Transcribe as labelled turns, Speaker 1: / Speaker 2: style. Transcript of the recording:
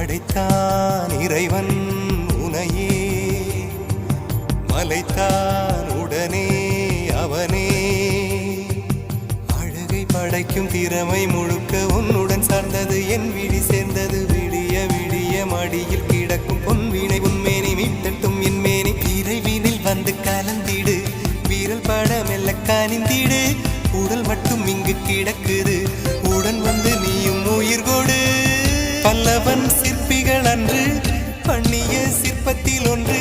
Speaker 1: படைத்தான் இறைவன் உனையே, மலைத்தான் உடனே அவனே. அழகை படைக்கும் திறமை முழுக்க உன்னுடன் சார்ந்தது, என் விழி சேர்ந்தது. விடிய விடிய மடியில் கிடக்கும் பொன்வினை உன்மேனி மீட்டட்டும் என் மேனி. விரைவினில் வந்து கலந்திடு, வீரல் பட மெல்ல காணிந்திடு. உடல் மட்டும் இங்கு கிடக்குது, உடன் வந்து நீயும் உயிர் கொடு. பல்லவன் சிற்பிகள் அன்று பண்ணிய சிற்பத்தில் ஒன்று